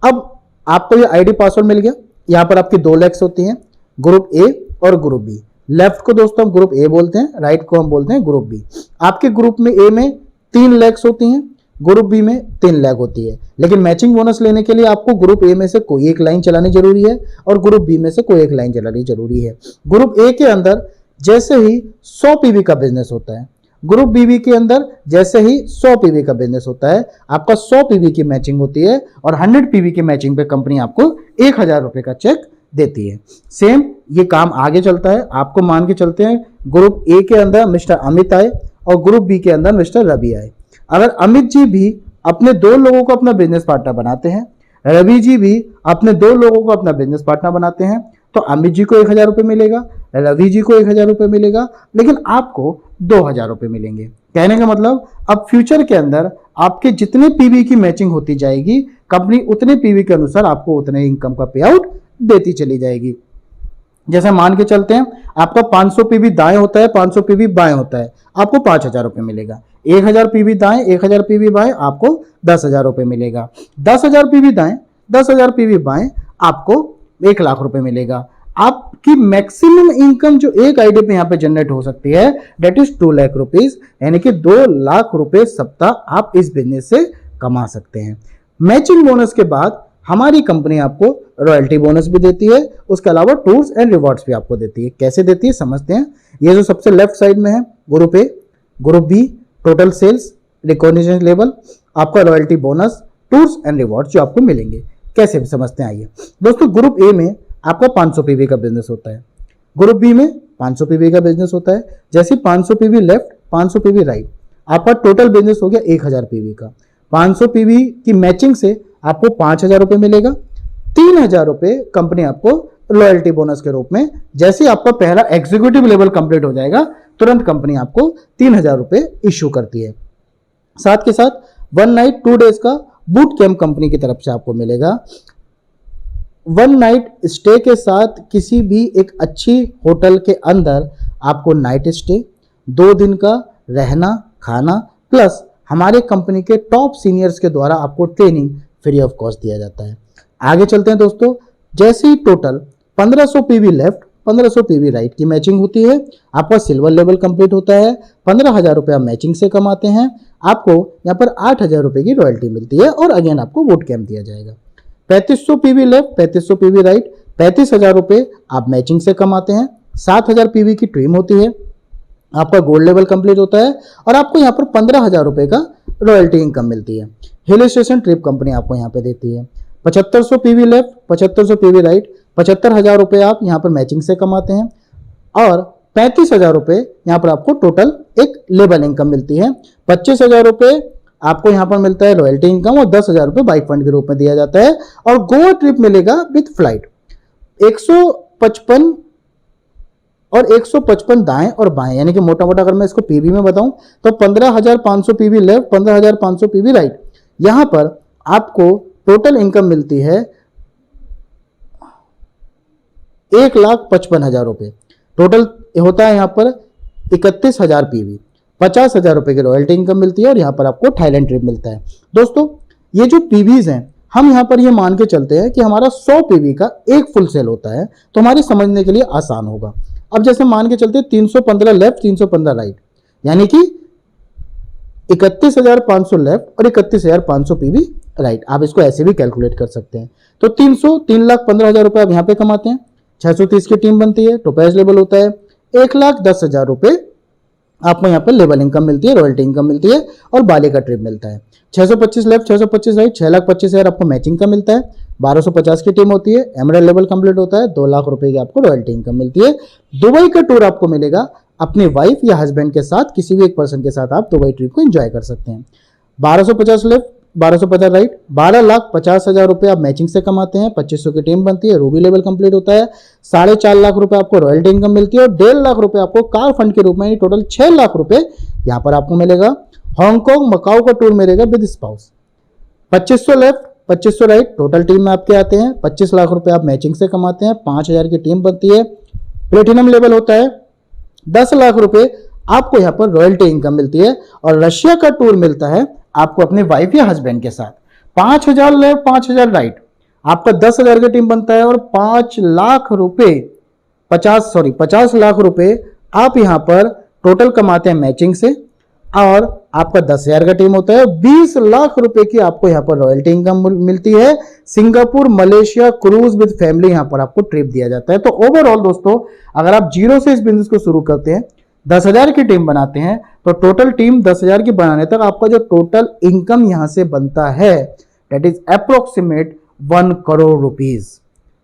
Speaker 1: अब आपको ये आईडी पासवर्ड मिल गया। यहां पर आपकी 2 लेग्स होती हैं, ग्रुप ए और ग्रुप बी। लेफ्ट को दोस्तों हम ग्रुप ए बोलते हैं, राइट को हम बोलते हैं ग्रुप बी। आपके ग्रुप में ए में 3 लेग्स होती हैं, ग्रुप बी में 3 लेग होती है। लेकिन मैचिंग बोनस लेने के लिए आपको ग्रुप ए में से कोई एक लाइन चलानी जरूरी है और ग्रुप बी में से कोई एक लाइन चलानी जरूरी है। ग्रुप ए के अंदर जैसे ही 100 पीवी का बिजनेस होता है, ग्रुप बीबी के अंदर जैसे ही 100 पीवी का बिजनेस होता है, आपका 100 पीवी की मैचिंग होती है और 100 पीवी की मैचिंग पे कंपनी आपको 1000 रुपए का चेक देती है। सेम ये काम आगे चलता है। आपको मान के चलते हैं ग्रुप ए के अंदर मिस्टर अमित आए और ग्रुप बी के अंदर मिस्टर रवि आए। अगर अमित जी भी अपने 2 लोगों को अपना बिजनेस पार्टनर बनाते हैं, रवि जी भी अपने 2 लोगों को अपना बिजनेस पार्टनर बनाते हैं, तो अमित जी को 1000 रुपए मिलेगा, रवि जी को 1000 रुपए मिलेगा, लेकिन आपको 2000 रुपए मिलेंगे। कहने का मतलब अब फ्यूचर के अंदर आपके जितने पीवी की मैचिंग होती जाएगी, कंपनी उतने पीवी के अनुसार आपको उतने इनकम का पे आउट देती चली जाएगी। जैसे मान के चलते हैं आपका 500 पीवी दाएं होता है, 500 पीवी बाएं होता है, आपको 5000 रुपए मिलेगा। 1000 पीवी दाएं, 1000 पीवी बाएं, आपको 10,000 रुपए मिलेगा। 10,000 पीवी दाएं, 10,000 पीवी बाएं, आपको 1 लाख रुपए मिलेगा। आपकी मैक्सिमम इनकम जो एक आईडी पे यहाँ पे जनरेट हो सकती है दैट इज 2 लाख रुपीज, यानी कि 2 लाख रुपए सप्ताह आप इस बिजनेस से कमा सकते हैं। मैचिंग बोनस के बाद हमारी कंपनी आपको रॉयल्टी बोनस भी देती है, उसके अलावा टूर्स एंड रिवॉर्ड्स भी आपको देती है। कैसे देती है समझते हैं। ये जो सबसे लेफ्ट साइड में है group A, group B, total sales, recognition level, आपका royalty bonus, tours and rewards जो आपको मिलेंगे। कैसे समझते हैं आइए। दोस्तों ग्रुप ए में आपका 500 पीवी का बिजनेस होता है, ग्रुप बी में 500 पीवी का बिजनेस होता है। जैसे 500 पीवी लेफ्ट, 500 पीवी राइट, आपका टोटल बिजनेस हो गया 1000 पीवी का। 500 पीवी की मैचिंग से आपको 5000 रुपए मिलेगा। 3000 रुपए कंपनी आपको लॉयल्टी बोनस के रूप में, जैसे आपका पहला एग्जीक्यूटिव लेवल कंप्लीट हो जाएगा तुरंत कंपनी आपको 3000 रुपए इश्यू करती है। साथ के साथ 1 नाइट 2 डेज का बूट कैंप कंपनी की तरफ से आपको मिलेगा। 1 नाइट स्टे के साथ किसी भी एक अच्छी होटल के अंदर आपको नाइट स्टे, 2 दिन का रहना खाना प्लस हमारे कंपनी के टॉप सीनियर्स के द्वारा आपको ट्रेनिंग फ्री ऑफ कॉस्ट दिया जाता है। आगे चलते हैं दोस्तों। जैसे ही total 1500 PV left, 1500 PV right की मैचिंग होती है, आपका सिल्वर लेवल कंप्लीट होता है, 15,000 रुपये आप मैचिंग से कमाते हैं, आपको यहाँ पर 8,000 रुपये की रॉयल्टी मिलती है और अगेन आपको बूट कैंप दिया जाएगा। 3500 पीवी लेफ्ट, 3500 पीवी राइट, 35,000 रुपये आप मैचिंग से कमाते हैं, 7,000 पीवी की ट्रीम होती है, आपका गोल्ड लेवल कंप्लीट होता है और आपको यहाँ पर 15,000 रुपये का रॉयल्टी इनकम मिलती है। हिल स्टेशन ट्रिप कंपनी आपको यहाँ पे देती है। 7500 पीवी लेफ्ट, 7500 पीवी राइट, 75,000 रुपये आप यहाँ पर मैचिंग से कमाते हैं और 35,000 रुपये यहाँ पर आपको टोटल एक लेवल इनकम मिलती है। 25,000 रुपये आपको यहाँ पर मिलता है रॉयल्टी इनकम और 10,000 रुपये बाइक फंड के रूप में दिया जाता है। और गोवा ट्रिप मिलेगा विथ फ्लाइट 155 और 155 दाएं और बाएं, यानी कि मोटा मोटा अगर मैं इसको पीवी में बताऊं तो 15,500 पीवी लेफ्ट, 15,500 पीवी राइट। यहां पर आपको टोटल इनकम मिलती है 1,55,000 रुपये। टोटल होता है यहाँ पर 31,000 पीवी, 50,000 रुपये की रॉयल्टी इनकम मिलती है और यहाँ पर आपको थाईलैंड ट्रिप मिलता है। दोस्तों ये जो पीवीज हैं, हम यहाँ पर ये मान के चलते हैं कि हमारा 100 पीवी का एक फुल सेल होता है, तो हमारे समझने के लिए आसान होगा। अब जैसे मान के चलते 315 लेफ्ट 315 राइट, यानी कि 31,500 लेफ्ट और 31,500 पीवी राइट। आप इसको ऐसे भी कैलकुलेट कर सकते हैं। तो 3,15,000 रुपये आप यहाँ पे कमाते हैं, 630 की टीम बनती है, टोपैज लेवल होता है, 1,10,000 रुपये आपको यहाँ पर लेवल इनकम मिलती है, रॉयल्टी इनकम मिलती है और बाली का ट्रिप मिलता है। 625 लेफ्ट 625 राइट, 6,25,000 आपको मैचिंग का मिलता है, 1250 की टीम होती है, एमराल्ड लेवल कंप्लीट होता है, 2 लाख रुपए की आपको रॉयल्टी इनकम मिलती है। दुबई का टूर आपको मिलेगा अपने वाइफ या हस्बैंड के साथ, किसी भी एक पर्सन के साथ आप दुबई ट्रिप को एंजॉय कर सकते हैं। 1250 लेफ्ट 1250 राइट, 12,50,000 रुपये आप मैचिंग से कमाते हैं, 2500 की टीम बनती है, रूबी लेवल कंप्लीट होता है, 4.5 लाख रुपए आपको रॉयल्टी इनकम मिलती है और 1.5 लाख रुपए आपको कार फंड के रूप में, टोटल 6 लाख रुपए यहाँ पर आपको मिलेगा। हांगकांग मकाऊ का टूर मिलेगा with spouse, 2500 left 2500 right, total team में आपके आते हैं, 25 लाख रुपए आप मैचिंग से कमाते हैं, 5,000 की टीम बनती है, प्लेटिनम लेवल होता है, 10 लाख रुपए आपको यहाँ पर रॉयल्टी इनकम मिलती है। और रशिया का टूर मिलता है आपको अपने वाइफ या हस्बैंड के साथ, 5,000 लेफ्ट 5,000 राइट, आपका 10,000 का टीम बनता है और 5 लाख रुपए 50 लाख रुपए आप यहाँ पर टोटल कमाते हैं मैचिंग से और आपका 10,000 का टीम होता है, 20 लाख रुपए की आपको यहाँ पर रॉयल्टी इनकम मिलती है। Singapore Malaysia cruise with family यहाँ पर आपको ट्रिप दिया जाता है। तो ओवरऑल दोस्तों अगर आप जीरो से इस बिजनेस को शुरू करते हैं, 10,000 की टीम बनाते हैं, तो टोटल टीम 10,000 की बनाने तक आपका जो टोटल इनकम यहां से बनता है that is approximate 1 crore rupees.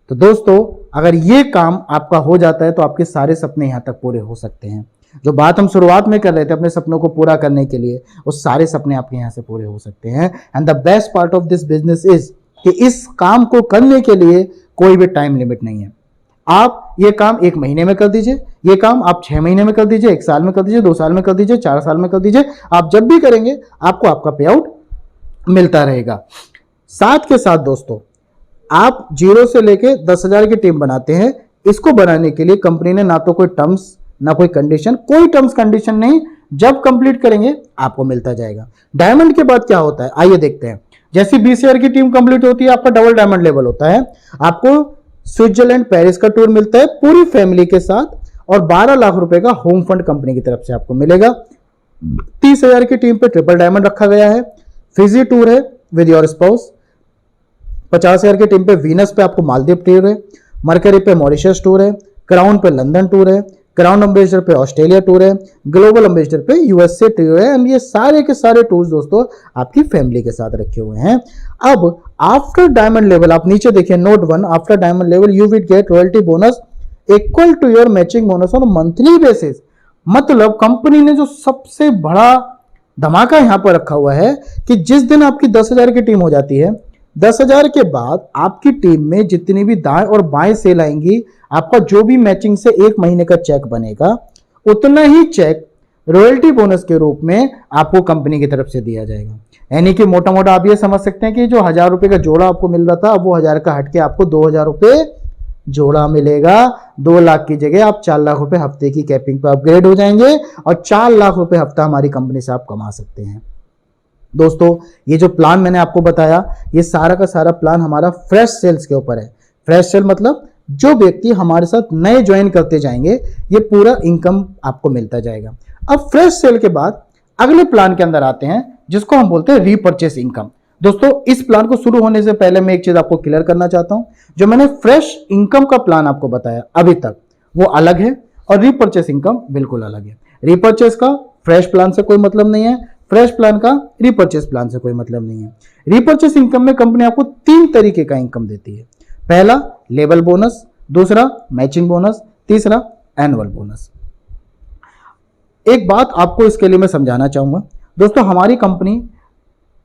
Speaker 1: तो दोस्तों अगर ये काम आपका हो जाता है तो आपके सारे सपने यहां तक पूरे हो सकते हैं। जो बात हम शुरुआत में कर रहे थे अपने सपनों को पूरा करने के लिए, वो सारे सपने आपके यहां से पूरे हो सकते हैं। And the best part of this business is कि इस काम को करने के लिए कोई भी टाइम लिमिट नहीं है। आप ये काम 1 महीने में कर दीजिए, ये काम आप 6 महीने में कर दीजिए, 1 साल में कर दीजिए, 2 साल में कर दीजिए, 4 साल में कर दीजिए, आप जब भी करेंगे आपको आपका पे आउट मिलता रहेगा। साथ के साथ दोस्तों आप जीरो से लेके 10,000 की टीम बनाते हैं, इसको बनाने के लिए कंपनी ने ना तो कोई टर्म्स ना कोई कंडीशन, कोई टर्म्स कंडीशन नहीं, जब कंप्लीट करेंगे आपको मिलता जाएगा। डायमंड के बाद क्या होता है आइए देखते हैं। जैसे 20,000 की टीम कंप्लीट होती है आपका डबल डायमंड लेवल होता है, आपको स्विट्जरलैंड पेरिस का टूर मिलता है पूरी फैमिली के साथ और 12 लाख रुपए का होम फंड कंपनी की तरफ से आपको मिलेगा। 30,000 की टीम पे ट्रिपल डायमंड रखा गया है, फिजी टूर है विद योर स्पाउस, 50,000 की टीम पे वीनस पे आपको मालदीव टूर है, मरकरी पे मॉरिशस टूर है, क्राउन पे लंदन टूर है, क्राउन एम्बेसडर पे ऑस्ट्रेलिया टूर है, ग्लोबल एम्बेसडर पे यूएसए टूर है। एंड ये सारे के सारे टूर्स दोस्तों आपकी फैमिली के साथ रखे हुए हैं। अब आफ्टर डायमंड लेवल आप नीचे देखिए note 1, after diamond level you will get royalty bonus equal to your matching bonus on monthly basis. मतलब कंपनी ने जो सबसे बड़ा धमाका यहां पर रखा हुआ है कि जिस दिन आपकी 10,000 की टीम हो जाती है, 10,000 के बाद आपकी टीम में जितनी भी दाएं और बाएं सेल आएंगी, आपका जो भी मैचिंग से 1 महीने का चेक बनेगा उतना ही चेक रॉयल्टी बोनस के रूप में आपको कंपनी की तरफ से दिया जाएगा। यानी कि मोटा मोटा आप ये समझ सकते हैं कि जो 1,000 रुपए का जोड़ा आपको मिल रहा था, अब वो 1,000 का हटके आपको 2,000 रुपए जोड़ा मिलेगा। 2 लाख की जगह आप 4 लाख रुपए हफ्ते की कैपिंग पर अपग्रेड हो जाएंगे और 4 लाख रुपए हफ्ता हमारी कंपनी से आप कमा सकते हैं। दोस्तों ये जो प्लान मैंने आपको बताया, ये सारा का सारा प्लान हमारा फ्रेश सेल्स के ऊपर है। फ्रेश सेल मतलब जो व्यक्ति हमारे साथ नए ज्वाइन करते जाएंगे, ये पूरा इनकम आपको मिलता जाएगा। अब फ्रेश सेल के बाद अगले प्लान के अंदर आते हैं जिसको हम बोलते हैं रीपर्चेस इनकम। दोस्तों इस प्लान को शुरू होने से पहले मैं एक चीज आपको क्लियर करना चाहता हूं, जो मैंने फ्रेश इनकम का प्लान आपको बताया अभी तक वो अलग है और रीपर्चेस इनकम बिल्कुल अलग है। रीपर्चेस का फ्रेश प्लान से कोई मतलब नहीं है, फ्रेश प्लान का रीपर्चेस प्लान से कोई मतलब नहीं है। रीपर्चेस इनकम में कंपनी आपको 3 तरीके का इनकम देती है। पहला लेवल बोनस, दूसरा मैचिंग बोनस, तीसरा एनुअल बोनस। एक बात आपको इसके लिए मैं समझाना चाहूंगा दोस्तों, हमारी कंपनी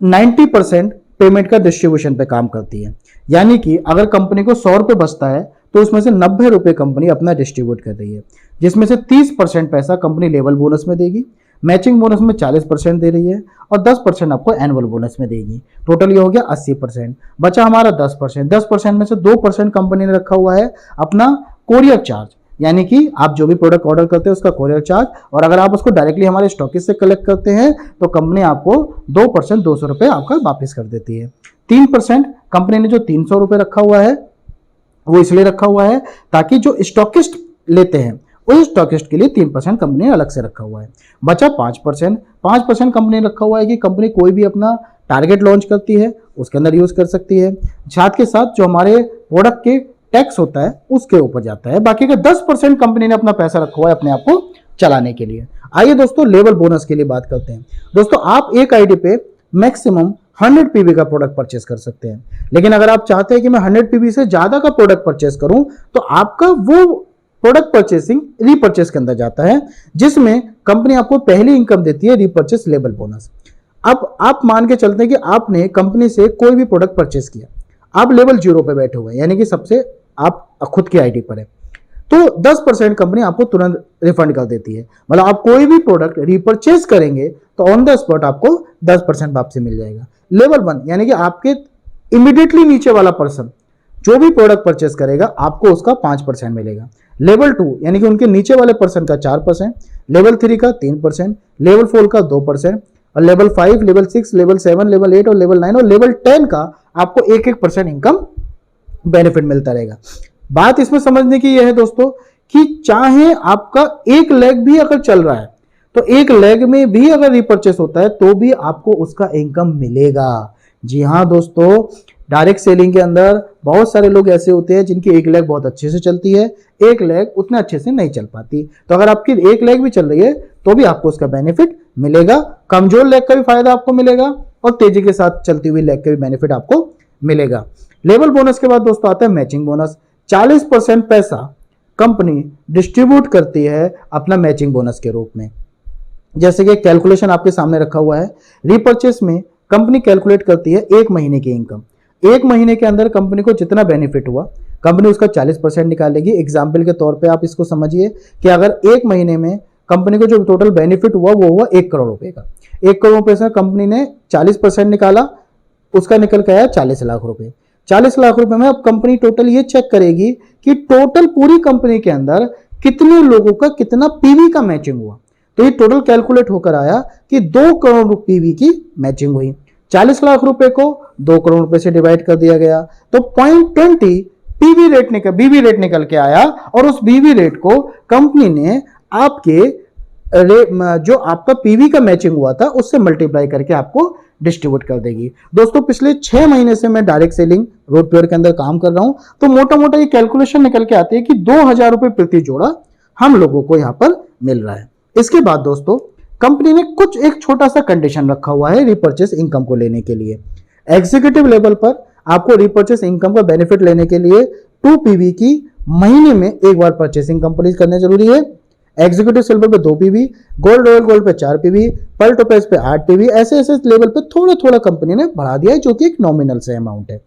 Speaker 1: 90% पेमेंट का डिस्ट्रीब्यूशन पे काम करती है। यानी कि अगर कंपनी को 100 रुपये बचता है तो उसमें से 90 रुपये कंपनी अपना डिस्ट्रीब्यूट कर रही है, जिसमें से 30% पैसा कंपनी लेवल बोनस में देगी, मैचिंग बोनस में 40% दे रही है और 10% आपको एनुअल बोनस में देगी। टोटल ये हो गया 80%। बचा हमारा 10%। 10% में से 2% कंपनी ने रखा हुआ है अपना कोरियर चार्ज, यानी कि आप जो भी प्रोडक्ट ऑर्डर करते हैं उसका कोरियर चार्ज, और अगर आप उसको डायरेक्टली हमारे स्टॉकिस्ट से कलेक्ट करते हैं तो कंपनी आपको 2% 200 रुपये आपका वापस कर देती है। 3% कंपनी ने जो 300 रुपये रखा हुआ है वो इसलिए रखा हुआ है ताकि जो स्टॉकिस्ट लेते हैं उस स्टॉकिस्ट के लिए 3% कंपनी ने अलग से रखा हुआ है। बचा 5%। 5% कंपनी ने रखा हुआ है कि कंपनी कोई भी अपना टारगेट लॉन्च करती है उसके अंदर यूज कर सकती है, साथ के साथ जो हमारे प्रोडक्ट के टैक्स होता है उसके ऊपर जाता है। बाकी का 10% कंपनी ने अपना पैसा रखा हुआ है अपने आप को चलाने के लिए। आइए दोस्तों लेवल बोनस के लिए बात करते हैं। दोस्तों आप एक आईडी पे मैक्सिमम 100 पीवी का प्रोडक्ट परचेस कर सकते हैं, लेकिन अगर आप चाहते हैं कि मैं 100 पीवी से ज्यादा का प्रोडक्ट परचेस करूं तो आपका वो प्रोडक्ट परचेसिंग रीपरचेस के अंदर जाता है, जिसमें कंपनी आपको पहली इनकम देती है रीपरचेस लेवल बोनस। अब आप मान के चलते हैं कि आपने कंपनी से कोई भी प्रोडक्ट परचेस किया, आप लेवल 0 पे बैठे हुए हैं, यानी कि सबसे आप खुद की आईडी पर है, तो 10% कंपनी आपको तुरंत रिफंड कर देती है। मतलब आप कोई भी प्रोडक्ट रीपरचेस करेंगे तो ऑन द स्पॉट आपको 10% वापसी मिल जाएगा। लेवल 1 यानी कि आपके इमीडिएटली नीचे वाला पर्सन जो भी प्रोडक्ट परचेस करेगा आपको उसका 5% मिलेगा। लेवल 2 यानी कि उनके नीचे वाले पर्सन का 4%, लेवल 3 का 3%, लेवल 4 का 2%, और लेवल 5, लेवल 6, लेवल 7, लेवल 8 और लेवल 9 और लेवल 10 का आपको 1% इनकम बेनिफिट मिलता रहेगा। बात इसमें समझने की यह है दोस्तों कि चाहे आपका एक लेग भी अगर चल रहा है तो एक लेग में भी अगर रिपर्चेस होता है तो भी आपको उसका इनकम मिलेगा। जी हाँ दोस्तों, डायरेक्ट सेलिंग के अंदर बहुत सारे लोग ऐसे होते हैं जिनकी एक लेग बहुत अच्छे से चलती है, एक लेग उतने अच्छे से नहीं चल पाती। तो अगर आपकी एक लेग भी चल रही है तो भी आपको उसका बेनिफिट मिलेगा। कमजोर लेग का भी फायदा आपको मिलेगा और तेजी के साथ चलती हुई लेग का भी बेनिफिट आपको मिलेगा। लेवल बोनस के बाद दोस्तों आता है मैचिंग बोनस। 40% पैसा कंपनी डिस्ट्रीब्यूट करती है अपना मैचिंग बोनस के रूप में। जैसे कि कैलकुलेशन आपके सामने रखा हुआ है, रीपरचेस में कंपनी कैलकुलेट करती है 1 महीने की इनकम। 1 महीने के अंदर कंपनी को जितना बेनिफिट हुआ कंपनी उसका 40% निकालेगी। एग्जाम्पल के तौर पे आप इसको समझिए कि अगर 1 महीने में कंपनी को जो टोटल बेनिफिट हुआ वो हुआ 1 करोड़ रुपए का। 1 करोड़ रुपए से कंपनी ने 40% निकाला, उसका निकल के आया 40 लाख रुपए। 40 लाख रुपए में अब कंपनी टोटल ये चेक करेगी कि टोटल पूरी कंपनी के अंदर कितने लोगों का कितना पीवी का मैचिंग हुआ। तो ये टोटल कैलकुलेट होकर आया कि 2 करोड़ पीवी की मैचिंग हुई। 40 लाख रुपए को 2 करोड़ रुपए से डिवाइड कर दिया गया तो 0.20 पीवी रेट बीवी रेट निकल के आया, और उस बीवी रेट को कंपनी ने आपके जो आपका पीवी का मैचिंग हुआ था उससे मल्टीप्लाई करके आपको डिस्ट्रीब्यूट कर देगी। दोस्तों पिछले 6 महीने से मैं डायरेक्ट सेलिंग रोड प्योर के अंदर काम कर रहा हूं, तो मोटा मोटा ये कैलकुलेशन निकल के आती है कि 2000 रुपए प्रति जोड़ा हम लोगों को यहां पर मिल रहा है। इसके बाद दोस्तों कंपनी ने कुछ एक छोटा सा कंडीशन रखा हुआ है रिपर्चेस इनकम को लेने के लिए। एग्जीक्यूटिव लेवल पर आपको रिपर्चेस इनकम का बेनिफिट लेने के लिए 2 पीवी की महीने में एक बार परचेसिंग कंप्लीट करना जरूरी है। एग्जीक्यूटिव सिल्वर पे 2 पीवी, गोल्ड रॉयल गोल्ड पे 4 पीवी, पर्ल टोपेज पे 8 पीवी, ऐसे ऐसे लेवल पे थोड़ा थोड़ा कंपनी ने बढ़ा दिया है, जो कि एक नॉमिनल से अमाउंट है।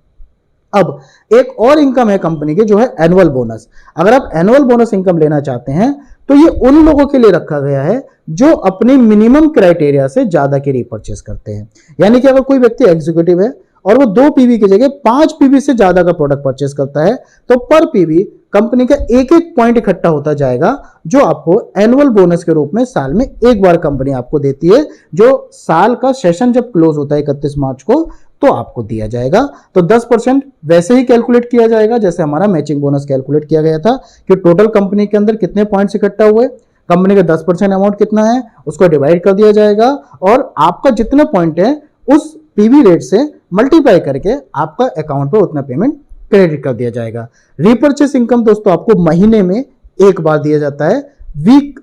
Speaker 1: अब एक और इनकम है कंपनी की जो है एनुअल बोनस। अगर आप एनुअल बोनस इनकम लेना चाहते हैं तो ये उन लोगों के लिए रखा गया है जो अपने मिनिमम क्राइटेरिया से ज्यादा की रीपरचेस करते हैं। यानी कि अगर कोई व्यक्ति एग्जीक्यूटिव है और वो 2 पीवी की जगह 5 पीवी से ज्यादा का प्रोडक्ट परचेस करता है तो पर पीवी कंपनी का एक पॉइंट इकट्ठा होता जाएगा, जो आपको एनुअल बोनस के रूप में साल में एक बार कंपनी आपको देती है, जो साल का सेशन जब क्लोज होता है 31 मार्च को तो आपको दिया जाएगा। तो 10% वैसे ही कैलकुलेट किया जाएगा जैसे हमारा मैचिंग बोनस कैलकुलेट किया गया था कि टोटल कंपनी के अंदर कितने पॉइंट्स इकट्ठा हुए, कंपनी का 10% अमाउंट कितना है उसको डिवाइड कर दिया जाएगा, और आपका जितना पॉइंट है उस पीवी रेट से मल्टीप्लाई करके आपका अकाउंट पर उतना पेमेंट क्रेडिट कर दिया जाएगा। रीपरचेस इनकम दोस्तों आपको महीने में एक बार दिया जाता है,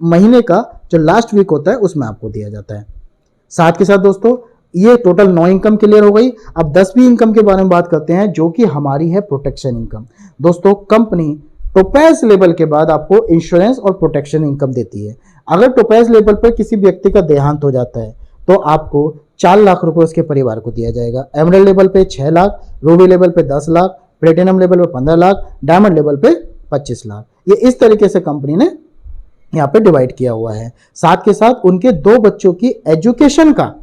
Speaker 1: महीने का जो लास्ट वीक होता है उसमें आपको दिया जाता है। साथ के साथ दोस्तों ये टोटल 9 इनकम क्लियर हो गई। अब 10वीं इनकम के बारे में बात करते हैं जो कि हमारी है प्रोटेक्शन इनकम। दोस्तों कंपनी टोपैज लेवल के बाद आपको इंश्योरेंस और प्रोटेक्शन इनकम देती है। अगर टोपैज लेवल पर किसी व्यक्ति का देहांत हो जाता है तो आपको 4 लाख रुपए उसके परिवार को दिया जाएगा। एमरल्ड लेवल पे 6 लाख, रूबी लेवल पे 10 लाख, प्लेटिनम लेवल पे 15 लाख, डायमंड लेवल पे 25 लाख। ये इस तरीके से कंपनी ने यहाँ पे डिवाइड किया हुआ है। साथ के साथ उनके 2 बच्चों की एजुकेशन का,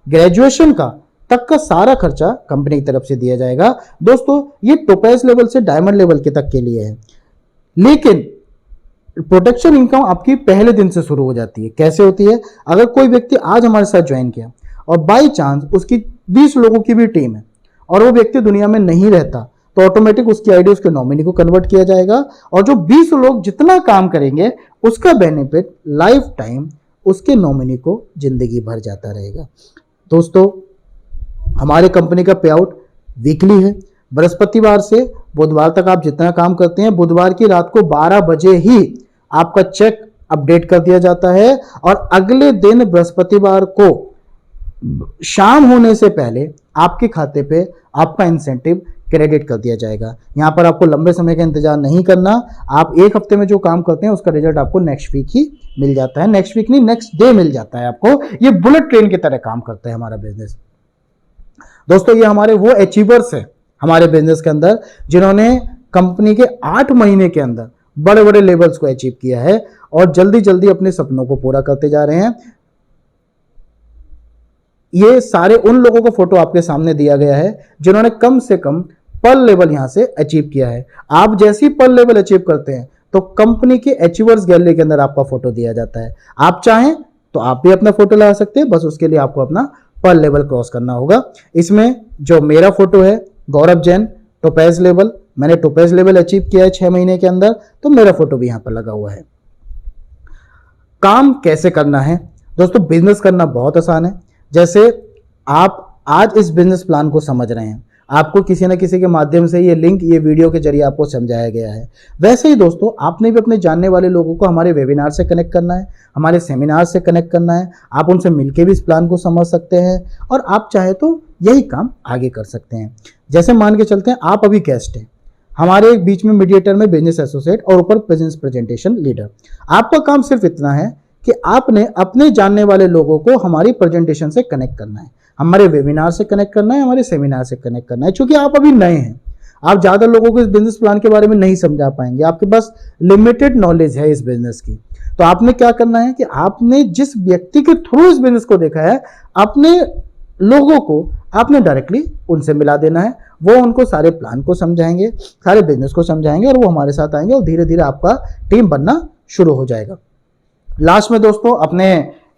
Speaker 1: ग्रेजुएशन का तक का सारा खर्चा कंपनी की तरफ से दिया जाएगा। दोस्तों ये टोपेज लेवल से डायमंड लेवल के तक के लिए है, लेकिन प्रोटेक्शन इनकम आपकी पहले दिन से शुरू हो जाती है। कैसे होती है? अगर कोई व्यक्ति आज हमारे साथ ज्वाइन किया और बाई चांस उसकी 20 लोगों की भी टीम है और वो व्यक्ति दुनिया में नहीं रहता, तो ऑटोमेटिक उसकी आईडी उसके नॉमिनी को कन्वर्ट किया जाएगा और जो 20 लोग जितना काम करेंगे उसका बेनिफिट लाइफ टाइम उसके नॉमिनी को जिंदगी भर जाता रहेगा। दोस्तों हमारे कंपनी का पे आउट वीकली है। बृहस्पतिवार से बुधवार तक आप जितना काम करते हैं, बुधवार की रात को 12 बजे ही आपका चेक अपडेट कर दिया जाता है और अगले दिन बृहस्पतिवार को शाम होने से पहले आपके खाते पे आपका इंसेंटिव क्रेडिट कर दिया जाएगा। यहां पर आपको लंबे समय का इंतजार नहीं करना। आप 1 हफ्ते में जो काम करते हैं उसका रिजल्ट आपको नेक्स्ट वीक ही मिल जाता है, नेक्स्ट वीक नहीं नेक्स्ट डे मिल जाता है आपको। ये बुलेट ट्रेन की तरह काम करता है हमारा बिजनेस। दोस्तों ये हमारे वो अचीवर्स है हमारे बिजनेस के अंदर जिन्होंने कंपनी के 8 महीने के अंदर बड़े बड़े लेवल्स को अचीव किया है और जल्दी जल्दी अपने सपनों को पूरा करते जा रहे हैं। ये सारे उन लोगों को फोटो आपके सामने दिया गया है जिन्होंने कम से कम पर्ल लेवल यहां से अचीव किया है। आप जैसी पर्ल लेवल अचीव करते हैं तो कंपनी के अचीवर्स गैलरी के अंदर आपका फोटो दिया जाता है। आप चाहें तो आप भी अपना फोटो ला सकते हैं, बस उसके लिए आपको अपना पर्ल लेवल क्रॉस करना होगा। इसमें जो मेरा फोटो है गौरव जैन, टोपेज लेवल, मैंने टोपेज लेवल अचीव किया है 6 महीने के अंदर, तो मेरा फोटो भी यहां पर लगा हुआ है। काम कैसे करना है? दोस्तों बिजनेस करना बहुत आसान है। जैसे आप आज इस बिजनेस प्लान को समझ रहे हैं, आपको किसी न किसी के माध्यम से ये लिंक, ये वीडियो के जरिए आपको समझाया गया है। वैसे ही दोस्तों आपने भी अपने जानने वाले लोगों को हमारे वेबिनार से कनेक्ट करना है, हमारे सेमिनार से कनेक्ट करना है। आप उनसे मिलकर भी इस प्लान को समझ सकते हैं और आप चाहे तो यही काम आगे कर सकते हैं। जैसे मान के चलते हैं आप अभी गेस्ट हैं हमारे एक बीच में मीडिएटर में बिजनेस एसोसिएट और ऊपर बिजनेस प्रेजेंटेशन लीडर। आपका काम सिर्फ इतना है कि आपने अपने जानने वाले लोगों को हमारी प्रेजेंटेशन से कनेक्ट करना है, हमारे वेबिनार से कनेक्ट करना है, हमारे सेमिनार से कनेक्ट करना है। क्योंकि आप अभी नए हैं, आप ज़्यादा लोगों को इस बिजनेस प्लान के बारे में नहीं समझा पाएंगे, आपके पास लिमिटेड नॉलेज है इस बिजनेस की। तो आपने क्या करना है कि आपने जिस व्यक्ति के थ्रू इस बिजनेस को देखा है, अपने लोगों को आपने डायरेक्टली उनसे मिला देना है। वो उनको सारे प्लान को समझाएंगे, सारे बिजनेस को समझाएंगे और वो हमारे साथ आएंगे और धीरे धीरे आपका टीम बनना शुरू हो जाएगा। लास्ट में दोस्तों अपने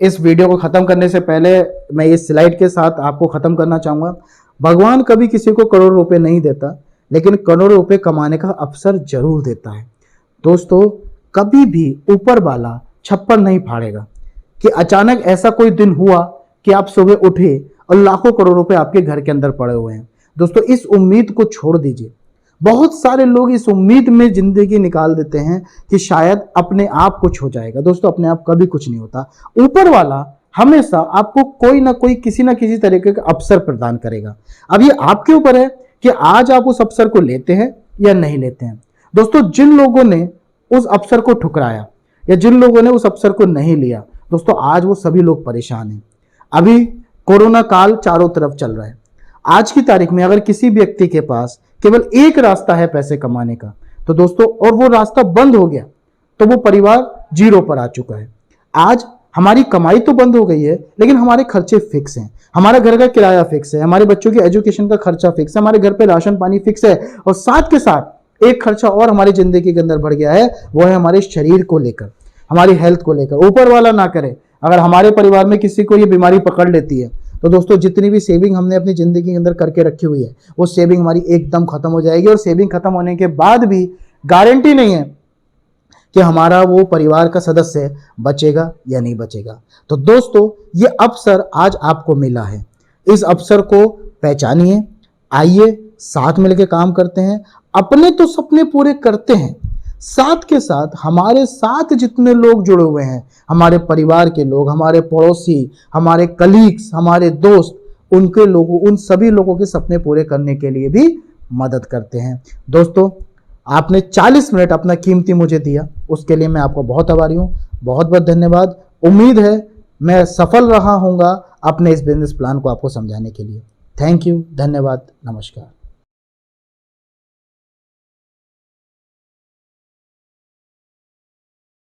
Speaker 1: इस वीडियो को खत्म करने से पहले मैं इस स्लाइड के साथ आपको खत्म करना चाहूंगा। भगवान कभी किसी को करोड़ रुपए नहीं देता, लेकिन करोड़ रुपए कमाने का अवसर जरूर देता है। दोस्तों कभी भी ऊपर वाला छप्पर नहीं फाड़ेगा कि अचानक ऐसा कोई दिन हुआ कि आप सुबह उठे और लाखों करोड़ रुपए आपके घर के अंदर पड़े हुए हैं। दोस्तों इस उम्मीद को छोड़ दीजिए। बहुत सारे लोग इस उम्मीद में जिंदगी निकाल देते हैं कि शायद अपने आप कुछ हो जाएगा। दोस्तों अपने आप कभी कुछ नहीं होता। ऊपर वाला हमेशा आपको कोई ना कोई किसी ना किसी तरीके का अवसर प्रदान करेगा। अब ये आपके ऊपर है कि आज आप उस अवसर को लेते हैं या नहीं लेते हैं। दोस्तों जिन लोगों ने उस अवसर को ठुकराया या जिन लोगों ने उस अवसर को नहीं लिया, दोस्तों आज वो सभी लोग परेशान हैं। अभी कोरोना काल चारों तरफ चल रहा है। आज की तारीख में अगर किसी व्यक्ति के पास केवल एक रास्ता है पैसे कमाने का, तो दोस्तों और वो रास्ता बंद हो गया तो वो परिवार जीरो पर आ चुका है। आज हमारी कमाई तो बंद हो गई है, लेकिन हमारे खर्चे फिक्स हैं। हमारा घर का किराया फिक्स है, हमारे बच्चों की एजुकेशन का खर्चा फिक्स है, हमारे घर पे राशन पानी फिक्स है और साथ के साथ एक खर्चा और हमारी जिंदगी के अंदर बढ़ गया है, वो है हमारे शरीर को लेकर, हमारी हेल्थ को लेकर। ऊपर वाला ना करे, अगर हमारे परिवार में किसी को ये बीमारी पकड़ लेती है तो दोस्तों जितनी भी सेविंग हमने अपनी जिंदगी के अंदर करके रखी हुई है वो सेविंग हमारी एकदम खत्म हो जाएगी। और सेविंग खत्म होने के बाद भी गारंटी नहीं है कि हमारा वो परिवार का सदस्य बचेगा या नहीं बचेगा। तो दोस्तों ये अवसर आज आपको मिला है, इस अवसर को पहचानिए। आइए साथ मिलकर काम करते हैं, अपने तो सपने पूरे करते हैं, साथ के साथ हमारे साथ जितने लोग जुड़े हुए हैं, हमारे परिवार के लोग, हमारे पड़ोसी, हमारे कलीग्स, हमारे दोस्त, उनके लोगों, उन सभी लोगों के सपने पूरे करने के लिए भी मदद करते हैं। दोस्तों आपने 40 मिनट अपना कीमती मुझे दिया, उसके लिए मैं आपको बहुत आभारी हूँ। बहुत बहुत धन्यवाद। उम्मीद है मैं सफल रहा हूँगा अपने इस बिजनेस प्लान को आपको समझाने के लिए। थैंक यू, धन्यवाद, नमस्कार।